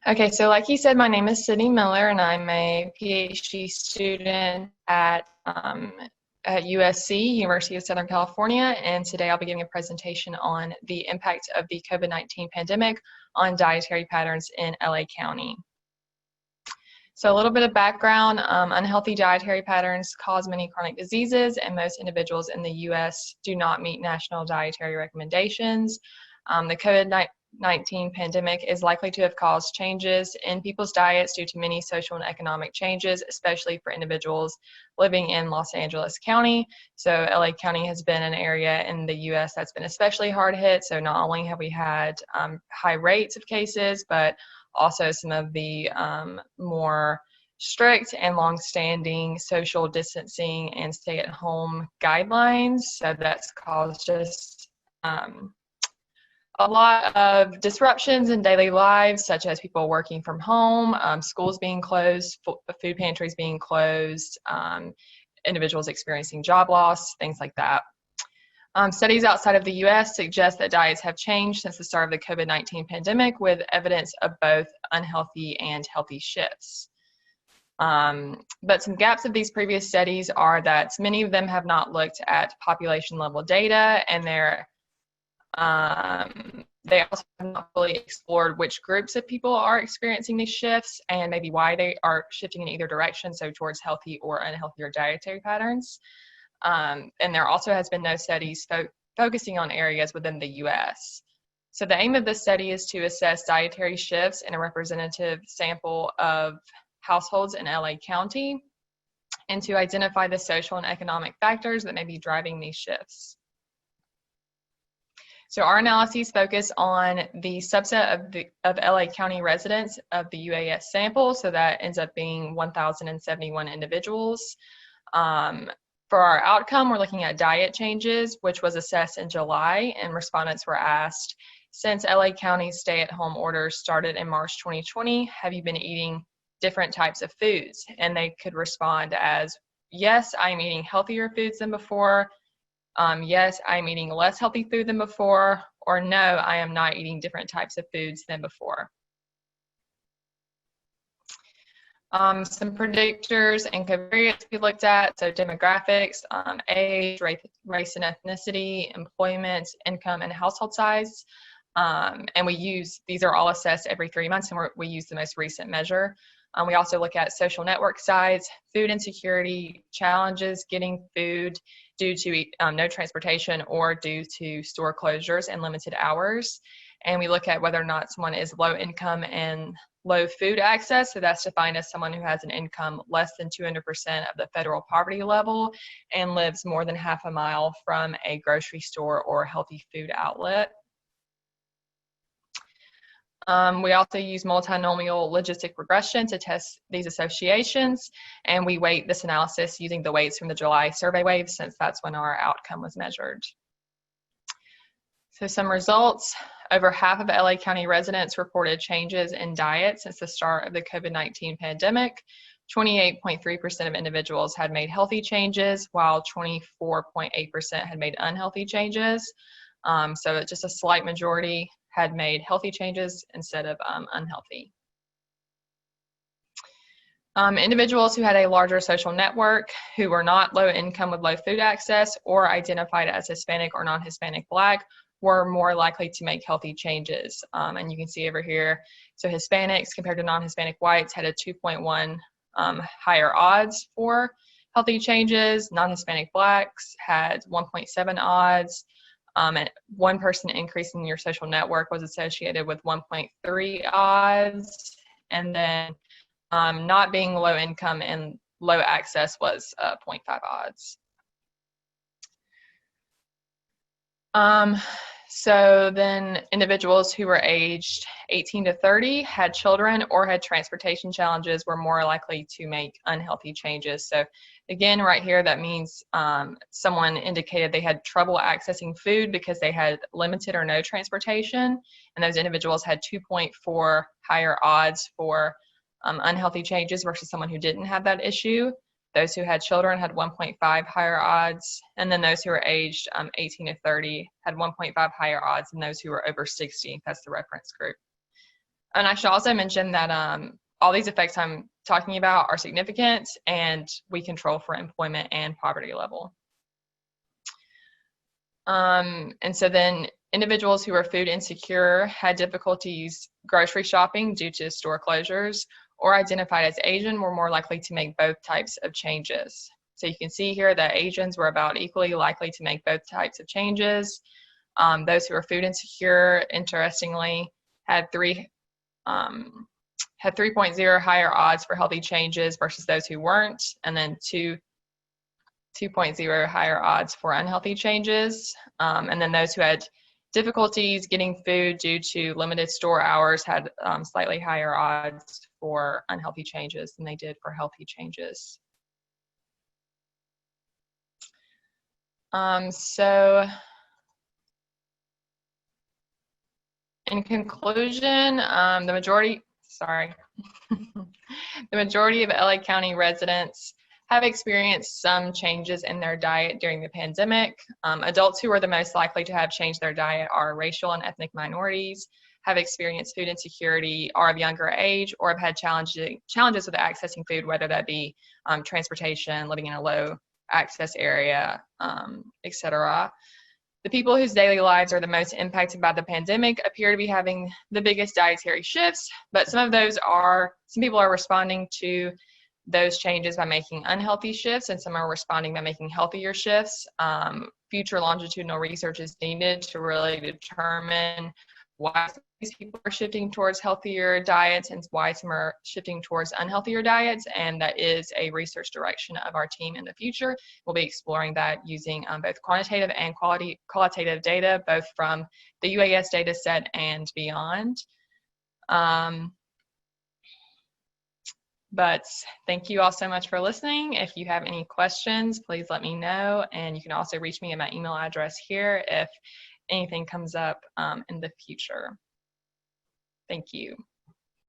Okay, so like you said, my name is Sydney Miller, and I'm a PhD student at USC, University of Southern California, and today I'll be giving a presentation on the impact of the COVID-19 pandemic on dietary patterns in LA County. So a little bit of background, unhealthy dietary patterns cause many chronic diseases, and most individuals in the US do not meet national dietary recommendations. The COVID-19 pandemic is likely to have caused changes in people's diets due to many social and economic changes, especially for individuals living in Los Angeles County. So LA County has been an area in the US that's been especially hard hit. So not only have we had high rates of cases, but also some of the more strict and long-standing social distancing and stay-at-home guidelines. So that's caused just a lot of disruptions in daily lives, such as people working from home, schools being closed, food pantries being closed, individuals experiencing job loss, things like that. Studies outside of the US suggest that diets have changed since the start of the COVID-19 pandemic, with evidence of both unhealthy and healthy shifts. But some gaps of these previous studies are that many of them have not looked at population level data, and they also have not fully explored which groups of people are experiencing these shifts and maybe why they are shifting in either direction, so towards healthy or unhealthier dietary patterns. And there also has been no studies focusing on areas within the US. So the aim of this study is to assess dietary shifts in a representative sample of households in LA County and to identify the social and economic factors that may be driving these shifts. So our analyses focus on the subset of LA County residents of the UAS sample, so that ends up being 1,071 individuals. For our outcome, we're looking at diet changes, which was assessed in July, and respondents were asked, since LA County's stay-at-home orders started in March 2020, have you been eating different types of foods? And they could respond as, yes, I'm eating healthier foods than before, yes, I'm eating less healthy food than before, or no, I am not eating different types of foods than before. Some predictors and covariates we looked at, so demographics, age, race and ethnicity, employment, income, and household size. And these are all assessed every 3 months, and we use the most recent measure. We also look at social network size, food insecurity, challenges getting food due to no transportation or due to store closures and limited hours. And we look at whether or not someone is low income and low food access. So that's defined as someone who has an income less than 200% of the federal poverty level and lives more than half a mile from a grocery store or healthy food outlet. We also use multinomial logistic regression to test these associations, and we weight this analysis using the weights from the July survey waves, since that's when our outcome was measured. So some results: over half of LA County residents reported changes in diet since the start of the COVID-19 pandemic. 28.3% of individuals had made healthy changes, while 24.8% had made unhealthy changes. So it's just a slight majority had made healthy changes instead of unhealthy. Individuals who had a larger social network, who were not low income with low food access or identified as Hispanic or non-Hispanic Black, were more likely to make healthy changes. And you can see over here, so Hispanics compared to non-Hispanic whites had a 2.1 higher odds for healthy changes. Non-Hispanic Blacks had 1.7 odds. And 1 person increase in your social network was associated with 1.3 odds. And then not being low income and low access was 0.5 odds. So then individuals who were aged 18 to 30, had children, or had transportation challenges were more likely to make unhealthy changes. So again, right here, that means someone indicated they had trouble accessing food because they had limited or no transportation, and those individuals had 2.4 higher odds for unhealthy changes versus someone who didn't have that issue. Those who had children had 1.5 higher odds, and then those who were aged 18 to 30 had 1.5 higher odds than those who were over 60. That's the reference group. And I should also mention that all these effects I'm talking about are significant, and we control for employment and poverty level. And so then individuals who are food insecure had difficulties grocery shopping due to store closures, or identified as Asian were more likely to make both types of changes. So you can see here that Asians were about equally likely to make both types of changes. Those who are food insecure, interestingly, had 3.0 higher odds for healthy changes versus those who weren't, and then 2.0 higher odds for unhealthy changes. And then those who had difficulties getting food due to limited store hours had slightly higher odds for unhealthy changes than they did for healthy changes. So in conclusion, the majority of LA County residents have experienced some changes in their diet during the pandemic. Adults who are the most likely to have changed their diet are racial and ethnic minorities, have experienced food insecurity, are of younger age, or have had challenges with accessing food, whether that be transportation, living in a low access area, etc. The people whose daily lives are the most impacted by the pandemic appear to be having the biggest dietary shifts, but some people are responding to those changes by making unhealthy shifts, and some are responding by making healthier shifts. Future longitudinal research is needed to really determine why these people are shifting towards healthier diets and why some are shifting towards unhealthier diets, and that is a research direction of our team in the future. We'll be exploring that using both quantitative and qualitative data, both from the UAS data set and beyond. But thank you all so much for listening. If you have any questions, please let me know. And you can also reach me at my email address here if anything comes up in the future. Thank you.